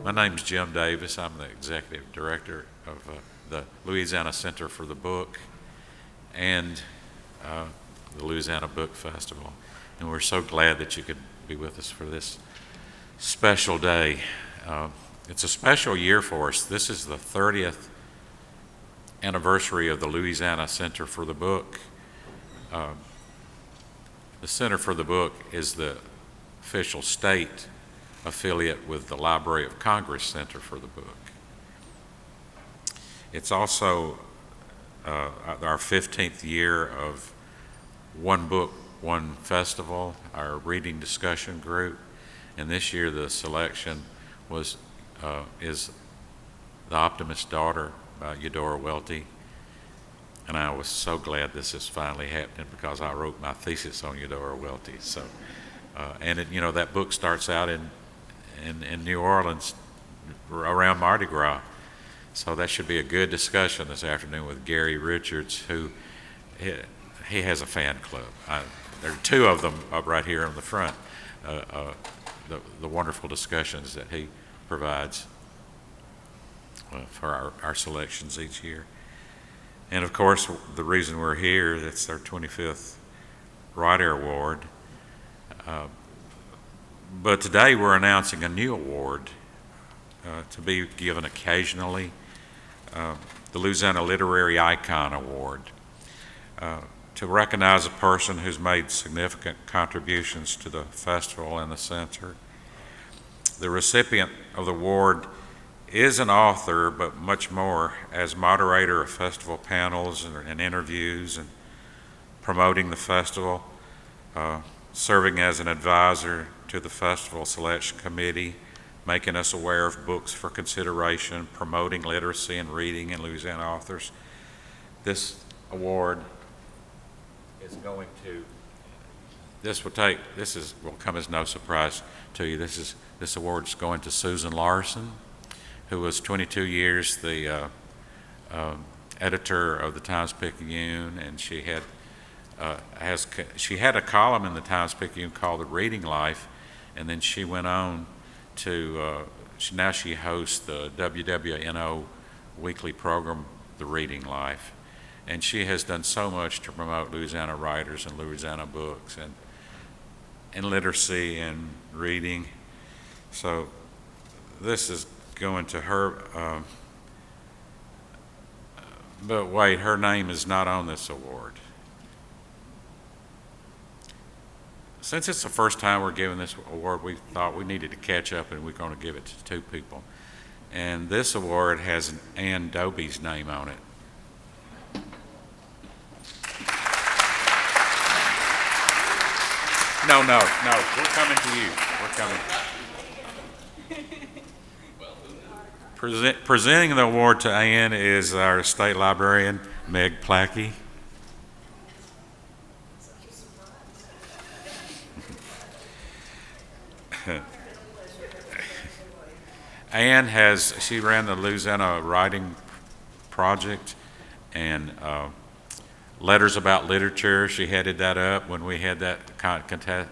My name's Jim Davis. I'm the executive director of the Louisiana Center for the Book and the Louisiana Book Festival. And we're so glad that you could be with us for this special day. It's a special year for us. This is the 30th anniversary of the Louisiana Center for the Book. The Center for the Book is the official state affiliate with the Library of Congress Center for the Book. It's also our 15th year of One Book, One Festival, our reading discussion group, and this year the selection is The Optimist's Daughter by Eudora Welty. And I was so glad this is finally happening because I wrote my thesis on Eudora Welty. So, that book starts out in New Orleans around Mardi Gras. So that should be a good discussion this afternoon with Gary Richards, who he has a fan club. There are two of them up right here on the front, the wonderful discussions that he provides for our selections each year. And of course, the reason we're here, it's our 25th Writer Award. But today we're announcing a new award to be given occasionally, the Louisiana Literary Icon Award, to recognize a person who's made significant contributions to the festival and the center. The recipient of the award is an author, but much more as moderator of festival panels and interviews and promoting the festival, serving as an advisor to the festival selection committee, making us aware of books for consideration, promoting literacy and reading in Louisiana authors. This award is going to, will come as no surprise to you. This award is going to Susan Larson, who was 22 years the editor of the Times-Picayune, and she had a column in the Times-Picayune called The Reading Life, and then she went on to, now she hosts the WWNO weekly program, The Reading Life. And she has done so much to promote Louisiana writers and Louisiana books and literacy and reading. So this is going to her, but wait, her name is not on this award. Since it's the first time we're giving this award, we thought we needed to catch up, and we're going to give it to two people. And this award has Ann Dobie's name on it. No, we're coming to you. We're coming. Presenting the award to Ann is our state librarian, Meg Plackey. Ann she ran the Louisiana Writing Project and Letters About Literature. She headed that up when we had that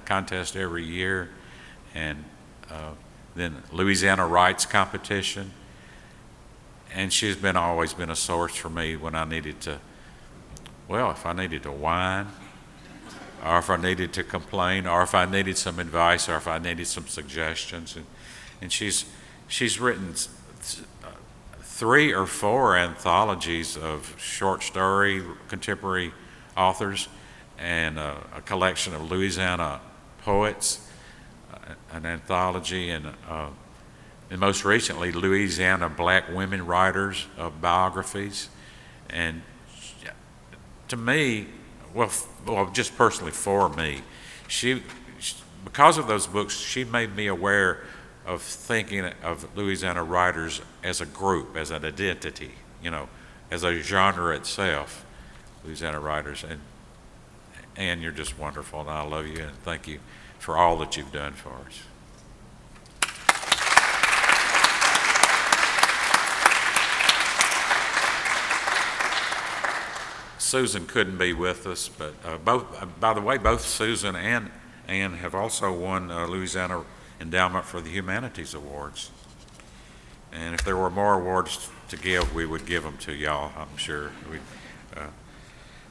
contest every year, and then Louisiana Writes Competition. And she's always been a source for me when I needed to, if I needed to whine, or if I needed to complain, or if I needed some advice, or if I needed some suggestions. And she's written 3 or 4 anthologies of short story contemporary authors and a collection of Louisiana poets, an anthology, and most recently Louisiana Black women writers of biographies. And to me, just personally for me, because of those books, she made me aware of thinking of Louisiana writers as a group, as an identity, as a genre itself, Louisiana writers. And you're just wonderful, and I love you, and thank you for all that you've done for us. Susan couldn't be with us, but both Susan and Ann have also won Louisiana Endowment for the Humanities Awards. And if there were more awards to give, we would give them to y'all, I'm sure.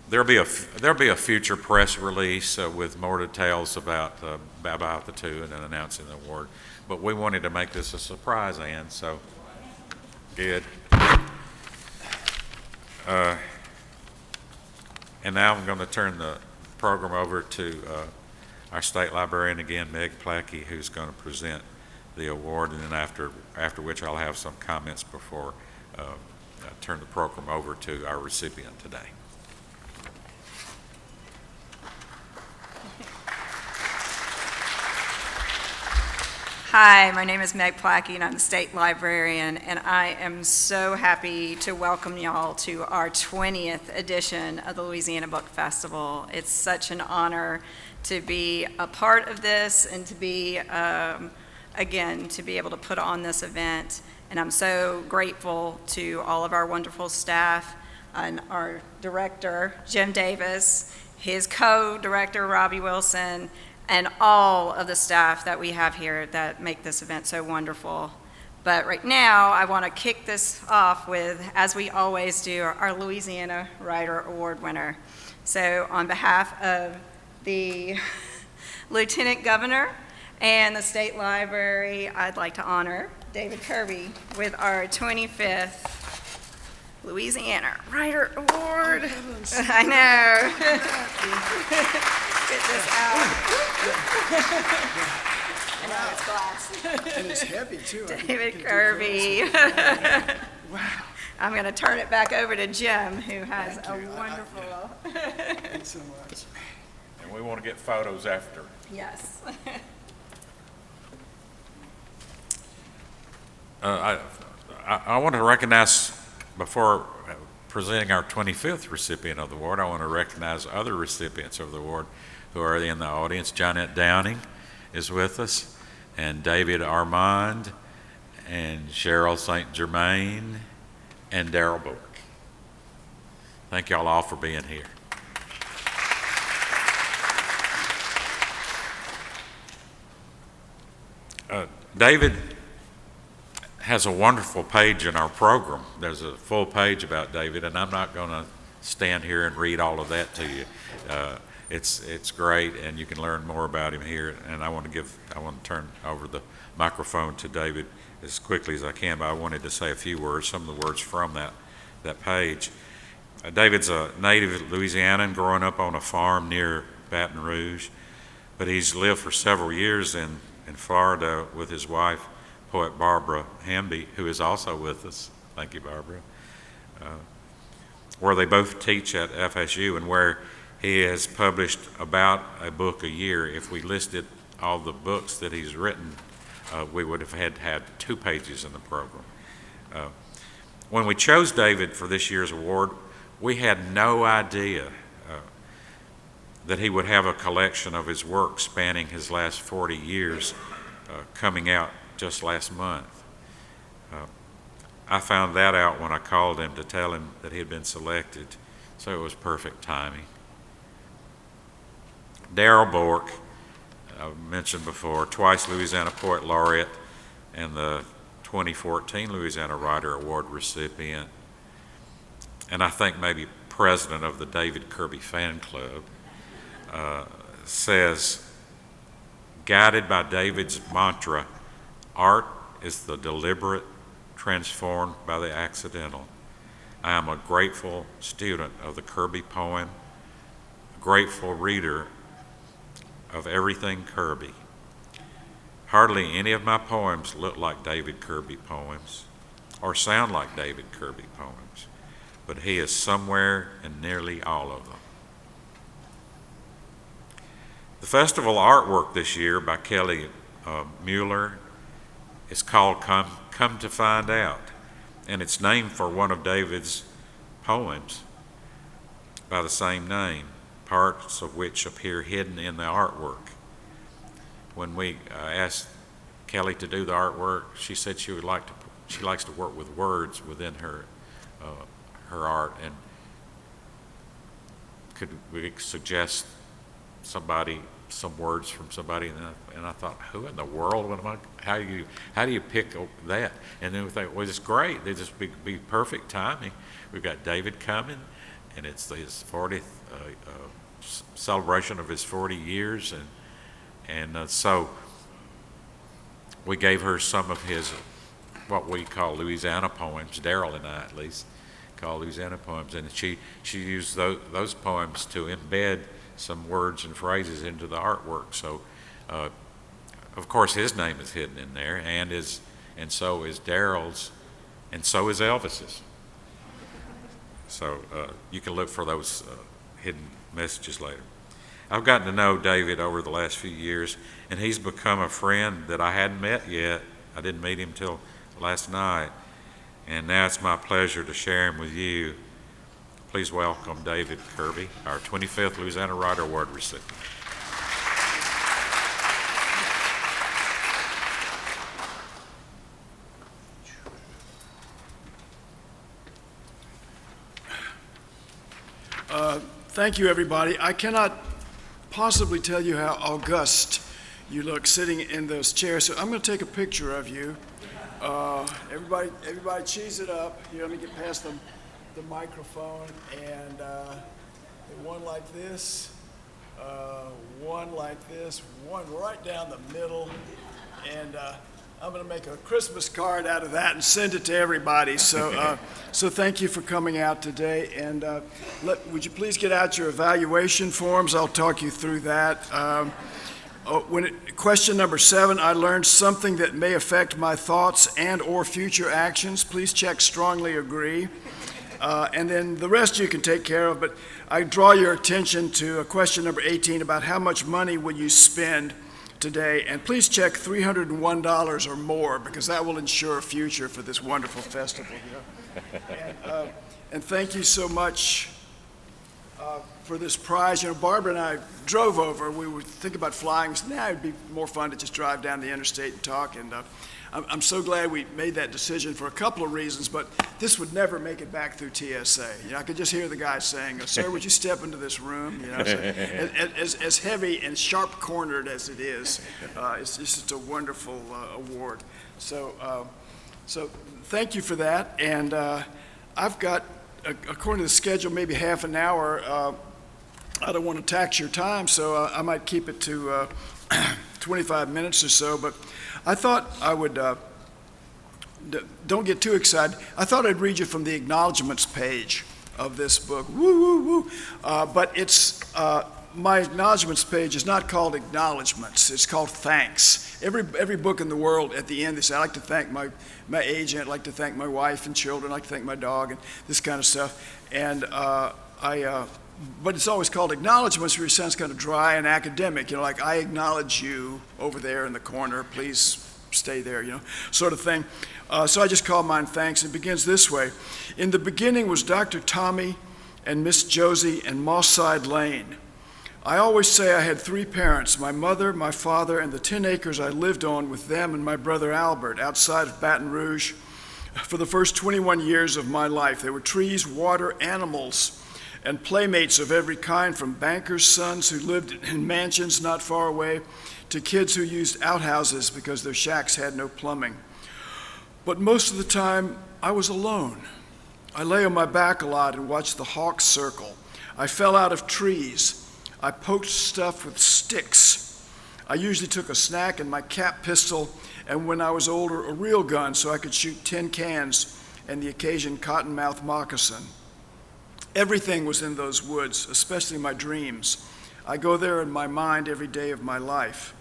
There'll be a future press release with more details about the two and then announcing the award. But we wanted to make this a surprise, Ann, so good. And now I'm going to turn the program over to our state librarian again, Meg Plackey, who's going to present the award, and then after which I'll have some comments before I turn the program over to our recipient today. Hi, my name is Meg Plackey, and I'm the state librarian, and I am so happy to welcome y'all to our 20th edition of the Louisiana Book Festival. It's such an honor to be a part of this and to be, again, to be able to put on this event. And I'm so grateful to all of our wonderful staff and our director, Jim Davis, his co-director, Robbie Wilson, and all of the staff that we have here that make this event so wonderful. But right now, I want to kick this off with, as we always do, our Louisiana Writer Award winner. So on behalf of the Lieutenant Governor and the State Library, I'd like to honor David Kirby with our 25th Louisiana Writer Award. Oh, I know. Get this out. I know it's glass. And it's heavy too. David Kirby. Wow. I'm going to turn it back over to Jim, who has a wonderful. Thanks so much. And we want to get photos after. Yes. I want to recognize, before presenting our 25th recipient of the award, I want to recognize other recipients of the award who are in the audience. Johnette Downing is with us, and David Armand, and Cheryl St. Germain, and Daryl Book. Thank y'all all for being here. David has a wonderful page in our program. There's a full page about David, and I'm not going to stand here and read all of that to you. It's great, and you can learn more about him here. And I want to turn over the microphone to David as quickly as I can. But I wanted to say a few words, some of the words from that page. David's a native Louisianan, growing up on a farm near Baton Rouge, but he's lived for several years in Florida with his wife, poet Barbara Hamby, who is also with us. Thank you, Barbara. Where they both teach at FSU, and where he has published about a book a year. If we listed all the books that he's written, we would have had 2 pages in the program. When we chose David for this year's award, we had no idea that he would have a collection of his work spanning his last 40 years coming out just last month. I found that out when I called him to tell him that he had been selected, so it was perfect timing. Daryl Bork, I mentioned before, twice Louisiana Poet Laureate and the 2014 Louisiana Writer Award recipient, and I think maybe president of the David Kirby fan club, says, guided by David's mantra, art is the deliberate transformed by the accidental. I am a grateful student of the Kirby poem, a grateful reader of everything Kirby. Hardly any of my poems look like David Kirby poems or sound like David Kirby poems, but he is somewhere in nearly all of them. The festival artwork this year by Kelly Mueller is called Come to Find Out, and it's named for one of David's poems by the same name, parts of which appear hidden in the artwork. When we asked Kelly to do the artwork, she said she likes to work with words within her art, and could we suggest somebody some words from somebody, and I thought, who in the world? How do you pick that? And then we think, well, it's great. They just be perfect timing. We've got David coming, and it's his 40th celebration of his 40 years, and so we gave her some of his what we call Louisiana poems. Daryl and I, at least, call Louisiana poems, and she used those poems to embed some words and phrases into the artwork. So, of course, his name is hidden in there, and so is Daryl's, and so is Elvis's. So you can look for those hidden messages later. I've gotten to know David over the last few years, and he's become a friend that I hadn't met yet. I didn't meet him till last night, and now it's my pleasure to share him with you. Please welcome David Kirby, our 25th Louisiana Writer Award recipient. Thank you, everybody. I cannot possibly tell you how august you look sitting in those chairs. So I'm going to take a picture of you. Everybody cheese it up. Here, let me get past the microphone. And one like this, one like this, one right down the middle. And I'm going to make a Christmas card out of that and send it to everybody. So, so thank you for coming out today. And would you please get out your evaluation forms? I'll talk you through that. Question number 7, I learned something that may affect my thoughts and or future actions. Please check strongly agree. And then the rest you can take care of, but I draw your attention to question number 18 about how much money will you spend today, and please check $301 or more, because that will ensure a future for this wonderful festival here. And thank you so much for this prize. You know, Barbara and I drove over. We were thinking about flying. We said, it'd be more fun to just drive down the interstate and talk. And I'm so glad we made that decision for a couple of reasons, but this would never make it back through TSA. You know, I could just hear the guy saying, "Sir, would you step into this room?" You know, so, as heavy and sharp-cornered as it is, it's just a wonderful award. So, so thank you for that. And I've got, according to the schedule, maybe half an hour. I don't want to tax your time, so I might keep it to 25 minutes or so, but I thought I would, don't get too excited, I thought I'd read you from the acknowledgments page of this book. Woo, woo, woo. But it's, my acknowledgments page is not called acknowledgments, it's called thanks. Every book in the world, at the end, they say, I'd like to thank my agent, I'd like to thank my wife and children, I'd like to thank my dog, and this kind of stuff. And but it's always called acknowledgments, where it sounds kind of dry and academic, you know, like, I acknowledge you over there in the corner, please stay there, you know, sort of thing. So I just call mine thanks. It begins this way. In the beginning was Dr. Tommy and Miss Josie and Moss-Side Lane. I always say I had 3 parents, my mother, my father, and the 10 acres I lived on with them and my brother Albert outside of Baton Rouge for the first 21 years of my life. There were trees, water, animals, and playmates of every kind, from bankers' sons who lived in mansions not far away to kids who used outhouses because their shacks had no plumbing. But most of the time, I was alone. I lay on my back a lot and watched the hawks circle. I fell out of trees. I poked stuff with sticks. I usually took a snack and my cap pistol, and when I was older, a real gun so I could shoot tin cans and the occasion cottonmouth moccasin. Everything was in those woods, especially my dreams. I go there in my mind every day of my life.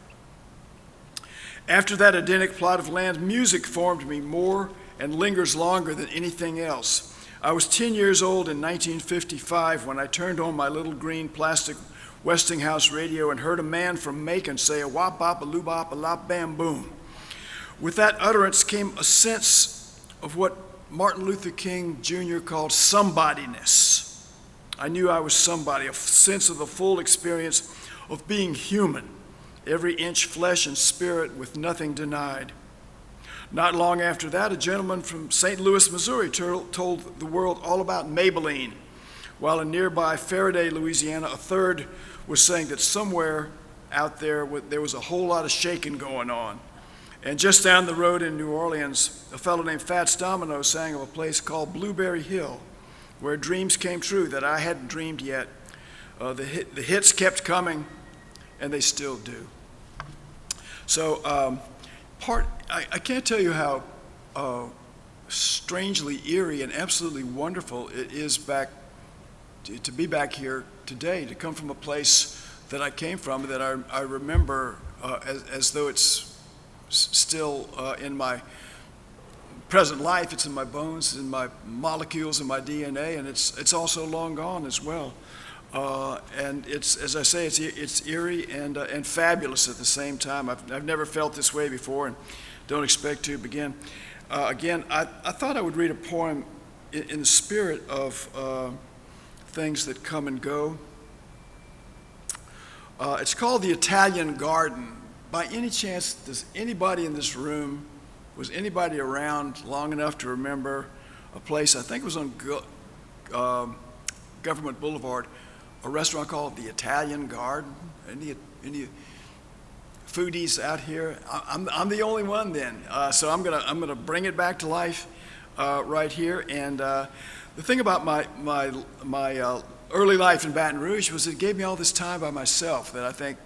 After that Edenic plot of land, music formed me more and lingers longer than anything else. I was 10 years old in 1955 when I turned on my little green plastic Westinghouse radio and heard a man from Macon say, a wop bop a loo bop a lop bam boom. With that utterance came a sense of what Martin Luther King Jr. called somebodyness. I knew I was somebody, a sense of the full experience of being human, every inch flesh and spirit with nothing denied. Not long after that, a gentleman from St. Louis, Missouri told the world all about Maybelline, while in nearby Faraday, Louisiana, a third was saying that somewhere out there, there was a whole lot of shaking going on. And just down the road in New Orleans, a fellow named Fats Domino sang of a place called Blueberry Hill, where dreams came true that I hadn't dreamed yet. The hits kept coming, and they still do. So I can't tell you how strangely eerie and absolutely wonderful it is to be back here today, to come from a place that I came from, that I remember as though it's still in my present life. It's in my bones, in my molecules, in my DNA, and it's also long gone as well. And it's, as I say, it's eerie and fabulous at the same time. I've never felt this way before, and don't expect to begin. Again, I thought I would read a poem in the spirit of things that come and go. It's called The Italian Garden. By any chance, does anybody in this room, was anybody around long enough to remember a place, I think it was on Government Boulevard, a restaurant called The Italian Garden? Any foodies out here? I'm the only one then, so I'm gonna bring it back to life right here. And the thing about my early life in Baton Rouge was it gave me all this time by myself that I think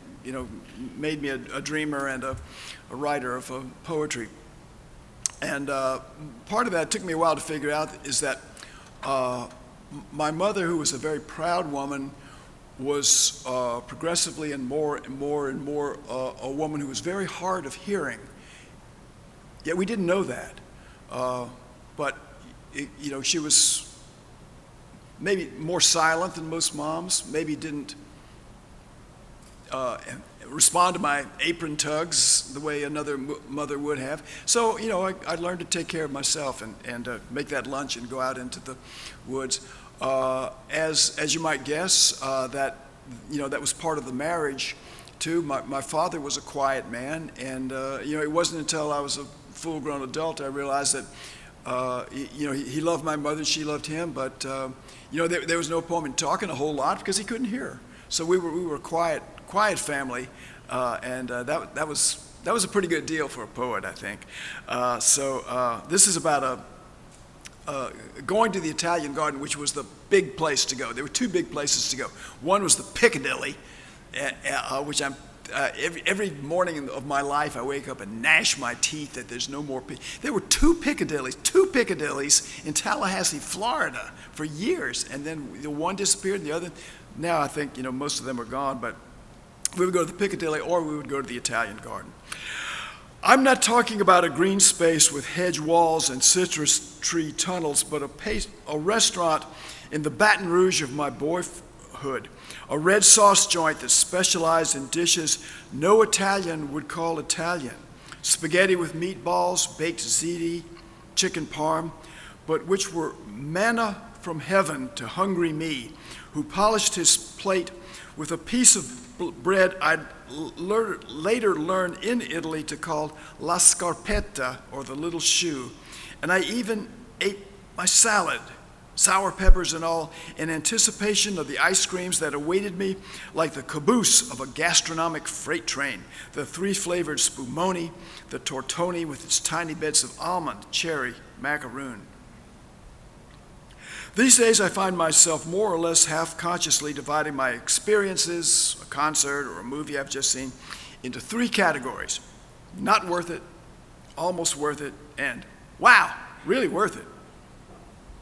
made me a dreamer and a writer of poetry. And part of that took me a while to figure out is that my mother, who was a very proud woman, was progressively and more a woman who was very hard of hearing. Yet we didn't know that. But she was maybe more silent than most moms, maybe didn't respond to my apron tugs the way another mother would have. So, I learned to take care of myself and make that lunch and go out into the woods. As you might guess, that was part of the marriage too. My father was a quiet man, and it wasn't until I was a full-grown adult I realized that he loved my mother, she loved him, but there was no point in talking a whole lot because he couldn't hear her. So we were a quiet family, and that was a pretty good deal for a poet, I think. So this is about going to the Italian Garden, which was the big place to go. There were two big places to go. One was the Piccadilly, which every morning of my life I wake up and gnash my teeth that there's no more. There were two Piccadillys in Tallahassee, Florida, for years, and then the one disappeared, and the other. Now I think most of them are gone, but we would go to the Piccadilly or we would go to the Italian Garden. I'm not talking about a green space with hedge walls and citrus tree tunnels, but a restaurant in the Baton Rouge of my boyhood, a red sauce joint that specialized in dishes no Italian would call Italian, spaghetti with meatballs, baked ziti, chicken parm, but which were manna from heaven to hungry me, who polished his plate with a piece of bread I'd later learn in Italy to call la scarpetta, or the little shoe. And I even ate my salad, sour peppers and all, in anticipation of the ice creams that awaited me like the caboose of a gastronomic freight train, the three-flavored spumoni, the tortoni with its tiny bits of almond, cherry, macaroon. These days I find myself more or less half-consciously dividing my experiences, a concert or a movie I've just seen, into three categories: not worth it, almost worth it, and wow, really worth it.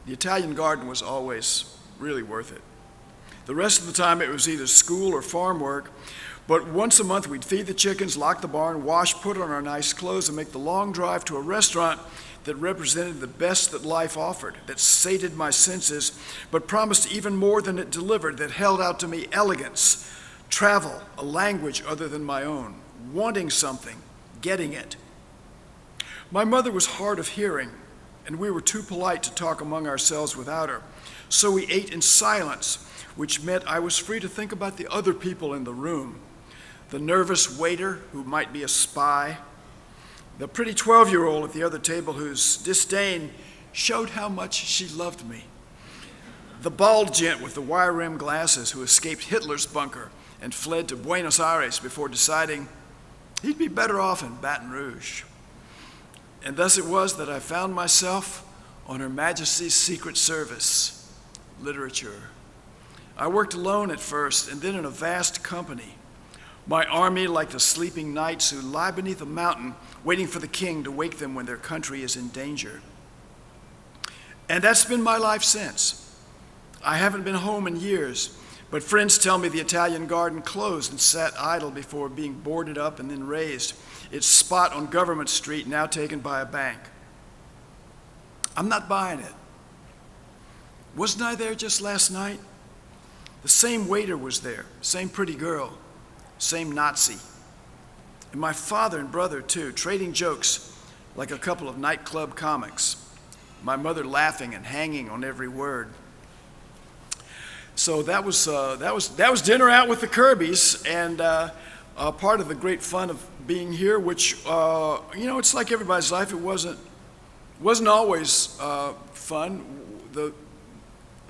The Italian Garden was always really worth it. The rest of the time it was either school or farm work, but once a month we'd feed the chickens, lock the barn, wash, put on our nice clothes, and make the long drive to a restaurant that represented the best that life offered, that sated my senses, but promised even more than it delivered, that held out to me elegance, travel, a language other than my own, wanting something, getting it. My mother was hard of hearing, and we were too polite to talk among ourselves without her, so we ate in silence, which meant I was free to think about the other people in the room, the nervous waiter who might be a spy, the pretty 12-year-old at the other table whose disdain showed how much she loved me, the bald gent with the wire-rimmed glasses who escaped Hitler's bunker and fled to Buenos Aires before deciding he'd be better off in Baton Rouge. And thus it was that I found myself on Her Majesty's Secret Service, literature. I worked alone at first, and then in a vast company. My army, like the sleeping knights who lie beneath a mountain, waiting for the king to wake them when their country is in danger. And that's been my life since. I haven't been home in years, but friends tell me the Italian garden closed and sat idle before being boarded up and then razed, its spot on Government Street now taken by a bank. I'm not buying it. Wasn't I there just last night? The same waiter was there, same pretty girl, same Nazi. And my father and brother, too, trading jokes like a couple of nightclub comics. My mother laughing and hanging on every word. So that was dinner out with the Kirbys, and part of the great fun of being here, which it's like everybody's life. It wasn't always fun.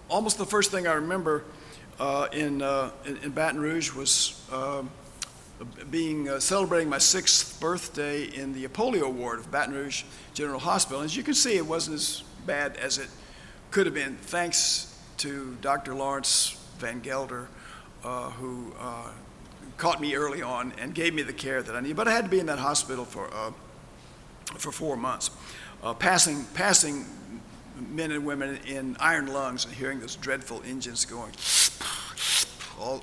Almost the first thing I remember in Baton Rouge was celebrating my 6th birthday in the polio ward of Baton Rouge General Hospital. As you can see, it wasn't as bad as it could have been, thanks to Dr. Lawrence Van Gelder, who caught me early on and gave me the care that I needed. But I had to be in that hospital for 4 months, passing men and women in iron lungs and hearing those dreadful engines going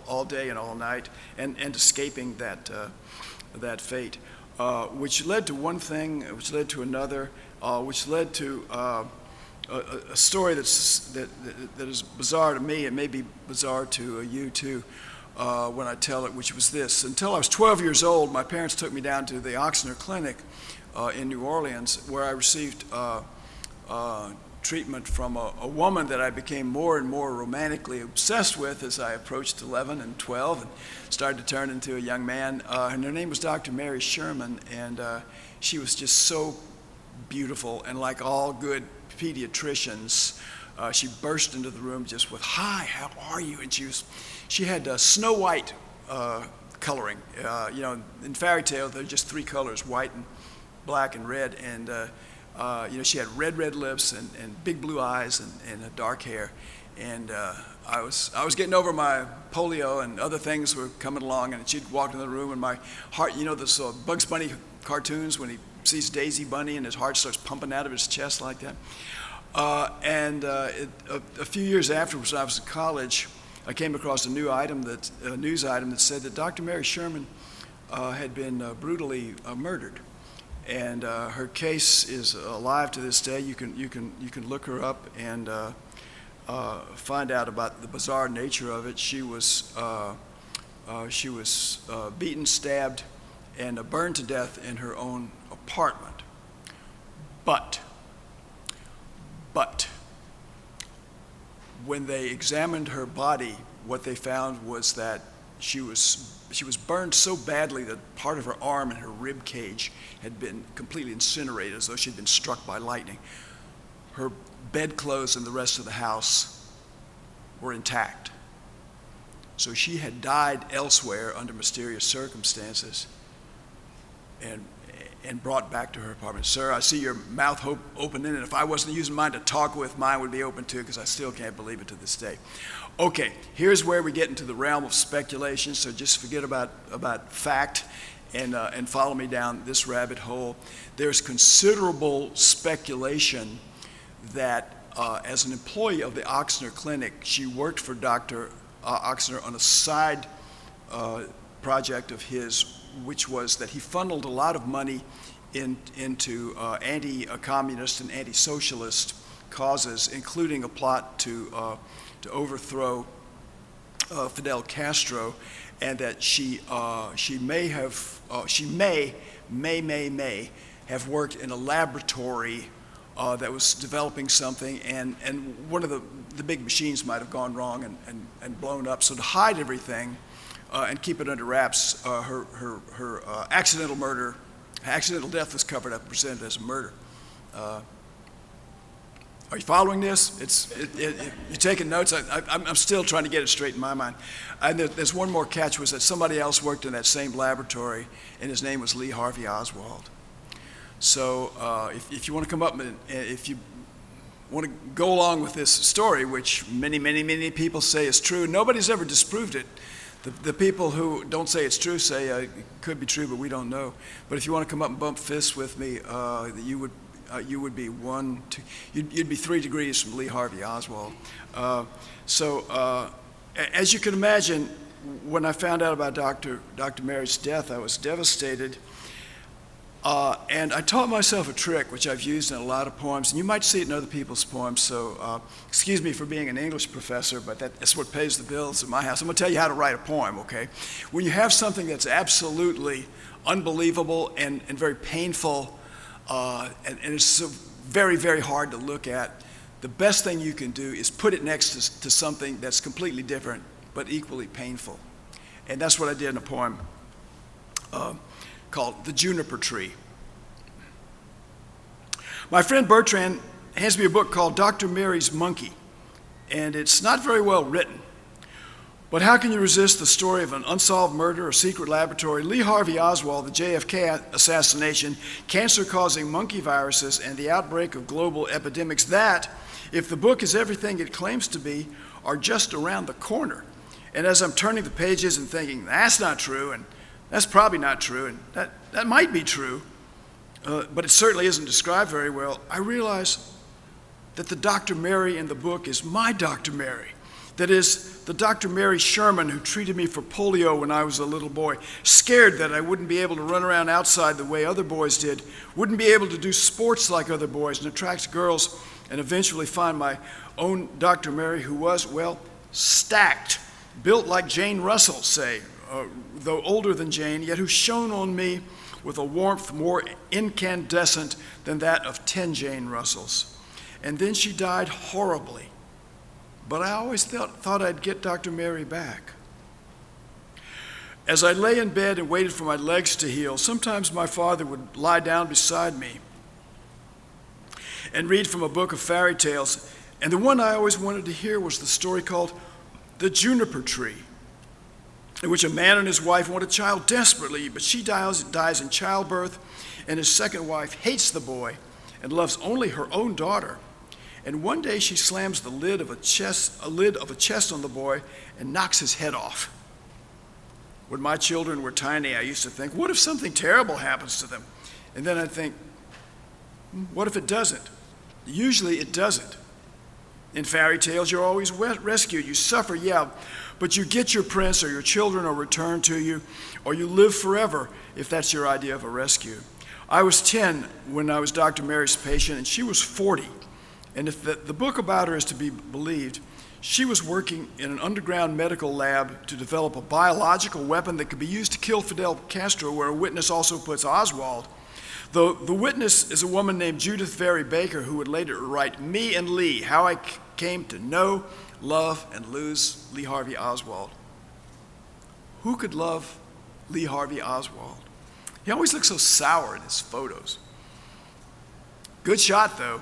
all day and all night, and escaping that fate, which led to one thing, which led to another, which led to a story that is bizarre to me. It may be bizarre to you too when I tell it, which was this. Until I was 12 years old, my parents took me down to the Ochsner Clinic in New Orleans, where I received treatment from a woman that I became more and more romantically obsessed with as I approached 11 and 12 and started to turn into a young man. And her name was Dr. Mary Sherman, and she was just so beautiful, and like all good pediatricians, she burst into the room just with, "Hi, how are you?" And she had Snow White coloring. In fairy tale, there are just 3 colors: white and black and red, and she had red lips and big blue eyes and dark hair. And I was getting over my polio, and other things were coming along, and she'd walk into the room, and my heart, those Bugs Bunny cartoons when he sees Daisy Bunny and his heart starts pumping out of his chest like that. A few years afterwards, when I was in college, I came across a news item that said that Dr. Mary Sherman had been brutally murdered. And her case is alive to this day. You can look her up and find out about the bizarre nature of it. She was beaten, stabbed, and burned to death in her own apartment. But when they examined her body, what they found was that she was burned so badly that part of her arm and her rib cage had been completely incinerated, as though she'd been struck by lightning. Her bedclothes and the rest of the house were intact. So she had died elsewhere under mysterious circumstances and brought back to her apartment. "Sir, I see your mouth opening, and if I wasn't using mine to talk with, mine would be open too, because I still can't believe it to this day." Okay, here's where we get into the realm of speculation, so just forget about fact and follow me down this rabbit hole. There's considerable speculation that as an employee of the Ochsner Clinic, she worked for Dr. Ochsner on a side project of his, which was that he funneled a lot of money into anti-communist and anti-socialist causes, including a plot to overthrow Fidel Castro, and that she may have worked in a laboratory that was developing something, and one of the big machines might have gone wrong and blown up. So to hide everything and keep it under wraps, her accidental death was covered up and presented as a murder. Are you following this? You taking notes? I'm still trying to get it straight in my mind. And there's one more catch, was that somebody else worked in that same laboratory, and his name was Lee Harvey Oswald. So if you want to come up and if you want to go along with this story, which many people say is true, nobody's ever disproved it. The people who don't say it's true say it could be true, but we don't know. But if you want to come up and bump fists with me, you would be you'd be 3 degrees from Lee Harvey Oswald. As you can imagine, when I found out about Dr. Mary's death, I was devastated. And I taught myself a trick, which I've used in a lot of poems, and you might see it in other people's poems, so excuse me for being an English professor, but that's what pays the bills in my house. I'm going to tell you how to write a poem, okay? When you have something that's absolutely unbelievable and very painful, and it's so very, very hard to look at, the best thing you can do is put it next to something that's completely different but equally painful. And that's what I did in a poem called The Juniper Tree. My friend Bertrand hands me a book called Dr. Mary's Monkey, and it's not very well written. But how can you resist the story of an unsolved murder, a secret laboratory, Lee Harvey Oswald, the JFK assassination, cancer-causing monkey viruses, and the outbreak of global epidemics that, if the book is everything it claims to be, are just around the corner. And as I'm turning the pages and thinking, that's not true, and that's probably not true, and that might be true, but it certainly isn't described very well, I realize that the Dr. Mary in the book is my Dr. Mary. That is, the Dr. Mary Sherman who treated me for polio when I was a little boy, scared that I wouldn't be able to run around outside the way other boys did, wouldn't be able to do sports like other boys and attract girls, and eventually find my own Dr. Mary who was, well, stacked, built like Jane Russell, say, though older than Jane, yet who shone on me with a warmth more incandescent than that of 10 Jane Russells. And then she died horribly. But I always thought I'd get Dr. Mary back. As I lay in bed and waited for my legs to heal, sometimes my father would lie down beside me and read from a book of fairy tales. And the one I always wanted to hear was the story called The Juniper Tree, in which a man and his wife want a child desperately, but she dies in childbirth, and his second wife hates the boy and loves only her own daughter. And one day she slams the lid of a chest on the boy and knocks his head off. When my children were tiny, I used to think, what if something terrible happens to them? And then I'd think, what if it doesn't? Usually it doesn't. In fairy tales, you're always rescued. You suffer, yeah, but you get your prince or your children are returned to you, or you live forever if that's your idea of a rescue. I was 10 when I was Dr. Mary's patient, and she was 40. And if the book about her is to be believed, she was working in an underground medical lab to develop a biological weapon that could be used to kill Fidel Castro, where a witness also puts Oswald. Though the witness is a woman named Judith Very Baker, who would later write Me and Lee, How I Came to Know, Love, and Lose Lee Harvey Oswald. Who could love Lee Harvey Oswald? He always looks so sour in his photos. Good shot, though.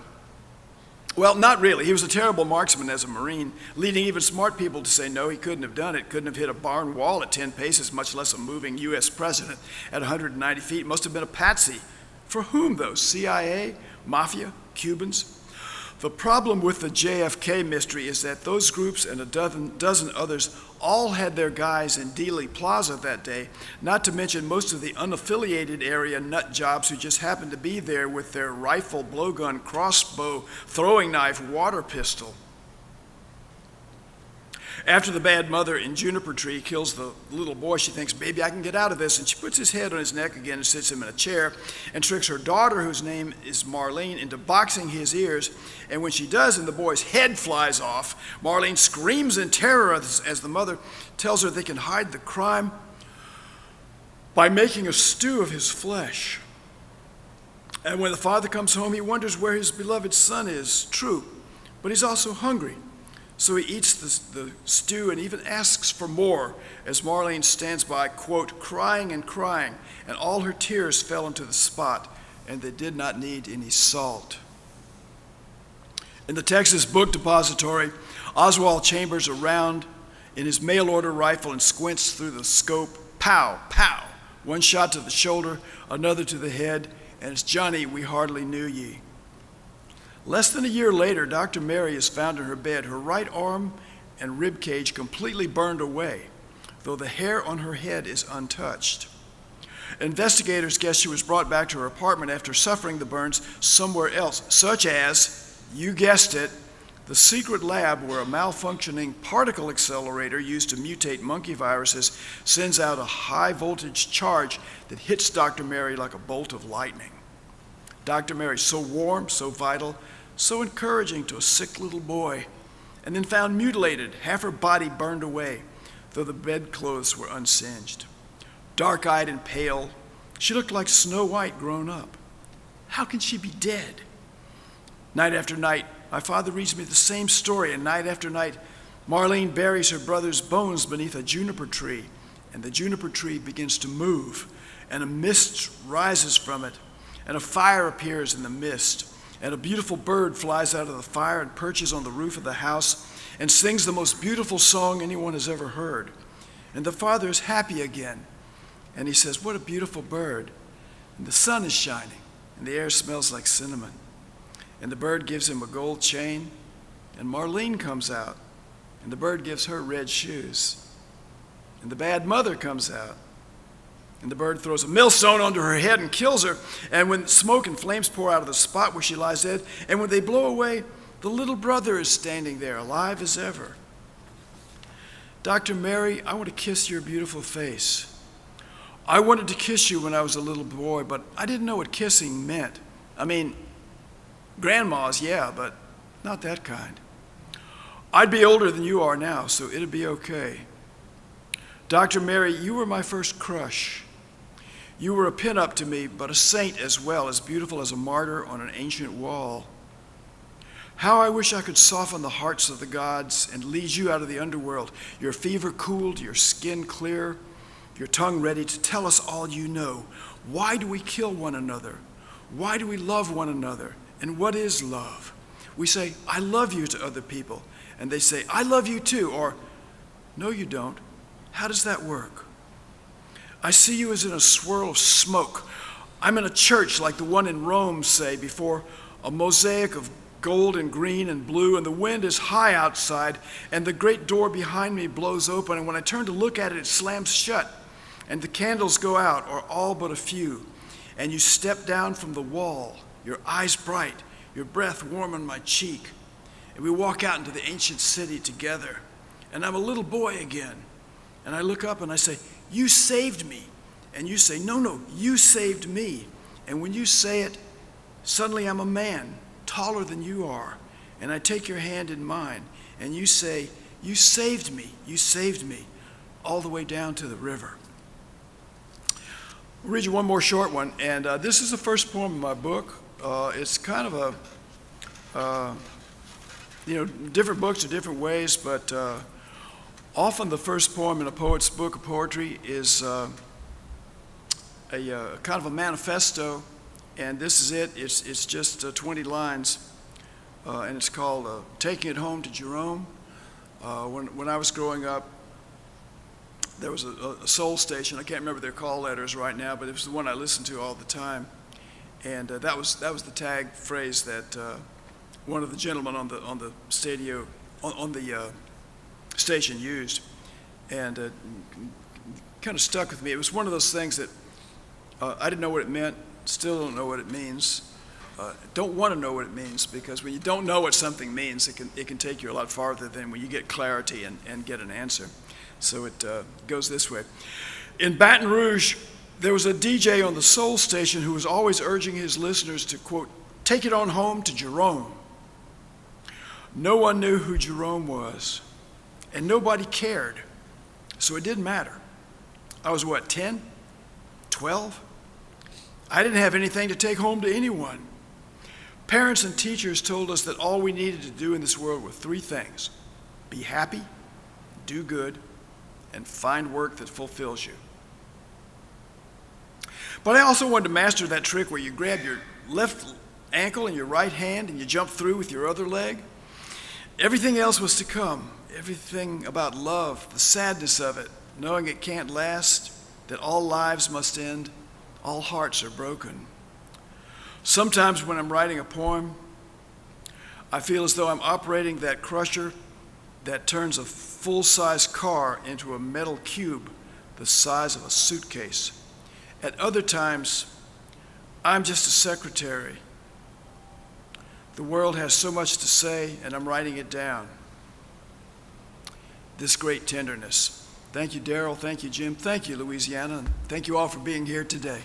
Well, not really. He was a terrible marksman as a Marine, leading even smart people to say no, he couldn't have done it, couldn't have hit a barn wall at 10 paces, much less a moving U.S. president at 190 feet. Must have been a patsy. For whom, though? CIA? Mafia? Cubans? The problem with the JFK mystery is that those groups and a dozen others all had their guys in Dealey Plaza that day, not to mention most of the unaffiliated area nut jobs who just happened to be there with their rifle, blowgun, crossbow, throwing knife, water pistol. After the bad mother in Juniper Tree kills the little boy, she thinks, maybe I can get out of this, and she puts his head on his neck again and sits him in a chair and tricks her daughter, whose name is Marlene, into boxing his ears. And when she does and the boy's head flies off, Marlene screams in terror as the mother tells her they can hide the crime by making a stew of his flesh. And when the father comes home, he wonders where his beloved son is. True, but he's also hungry. So he eats the stew and even asks for more as Marlene stands by, quote, crying and crying, and all her tears fell into the spot, and they did not need any salt. In the Texas Book Depository, Oswald chambers around in his mail-order rifle and squints through the scope. Pow, pow. One shot to the shoulder, another to the head, and it's Johnny, we hardly knew ye. Less than a year later, Dr. Mary is found in her bed, her right arm and rib cage completely burned away, though the hair on her head is untouched. Investigators guess she was brought back to her apartment after suffering the burns somewhere else, such as, you guessed it, the secret lab where a malfunctioning particle accelerator used to mutate monkey viruses sends out a high voltage charge that hits Dr. Mary like a bolt of lightning. Dr. Mary, so warm, so vital, so encouraging to a sick little boy, and then found mutilated, half her body burned away, though the bedclothes were unsinged. Dark-eyed and pale, she looked like Snow White grown up. How can she be dead? Night after night, my father reads me the same story, and night after night, Marlene buries her brother's bones beneath a juniper tree, and the juniper tree begins to move, and a mist rises from it, and a fire appears in the mist, and a beautiful bird flies out of the fire and perches on the roof of the house and sings the most beautiful song anyone has ever heard. And the father is happy again, and he says, what a beautiful bird. And the sun is shining, and the air smells like cinnamon. And the bird gives him a gold chain, and Marlene comes out, and the bird gives her red shoes. And the bad mother comes out, and the bird throws a millstone onto her head and kills her. And when smoke and flames pour out of the spot where she lies dead, and when they blow away, the little brother is standing there, alive as ever. Dr. Mary, I want to kiss your beautiful face. I wanted to kiss you when I was a little boy, but I didn't know what kissing meant. I mean, grandma's, yeah, but not that kind. I'd be older than you are now, so it'd be okay. Dr. Mary, you were my first crush. You were a pin-up to me, but a saint as well, as beautiful as a martyr on an ancient wall. How I wish I could soften the hearts of the gods and lead you out of the underworld, your fever cooled, your skin clear, your tongue ready to tell us all you know. Why do we kill one another? Why do we love one another? And what is love? We say, I love you to other people, and they say, I love you too, or no, you don't. How does that work? I see you as in a swirl of smoke. I'm in a church like the one in Rome, say, before a mosaic of gold and green and blue, and the wind is high outside, and the great door behind me blows open, and when I turn to look at it, it slams shut, and the candles go out, or all but a few, and you step down from the wall, your eyes bright, your breath warm on my cheek, and we walk out into the ancient city together, and I'm a little boy again, and I look up and I say, you saved me, and you say, no, you saved me, and when you say it, suddenly I'm a man, taller than you are, and I take your hand in mine, and you say, you saved me, all the way down to the river. I'll read you one more short one, and this is the first poem in my book. It's kind of a, different books are different ways, but often the first poem in a poet's book of poetry is a kind of a manifesto, and this is it. It's just 20 lines, and it's called Taking It Home to Jerome. When I was growing up, there was a soul station. I can't remember their call letters right now, but it was the one I listened to all the time. And that was the tag phrase that one of the gentlemen on the station used, and kind of stuck with me. It was one of those things that I didn't know what it meant, still don't know what it means. Don't want to know what it means, because when you don't know what something means, it can take you a lot farther than when you get clarity and get an answer. So it goes this way. In Baton Rouge, there was a DJ on the soul station who was always urging his listeners to, quote, take it on home to Jerome. No one knew who Jerome was, and nobody cared, so it didn't matter. I was, 10? 12? I didn't have anything to take home to anyone. Parents and teachers told us that all we needed to do in this world were three things: be happy, do good, and find work that fulfills you. But I also wanted to master that trick where you grab your left ankle and your right hand and you jump through with your other leg. Everything else was to come. Everything about love, the sadness of it, knowing it can't last, that all lives must end, all hearts are broken. Sometimes when I'm writing a poem, I feel as though I'm operating that crusher that turns a full-size car into a metal cube the size of a suitcase. At other times, I'm just a secretary. The world has so much to say, and I'm writing it down. This great tenderness. Thank you, Daryl. Thank you, Jim. Thank you, Louisiana. And thank you all for being here today.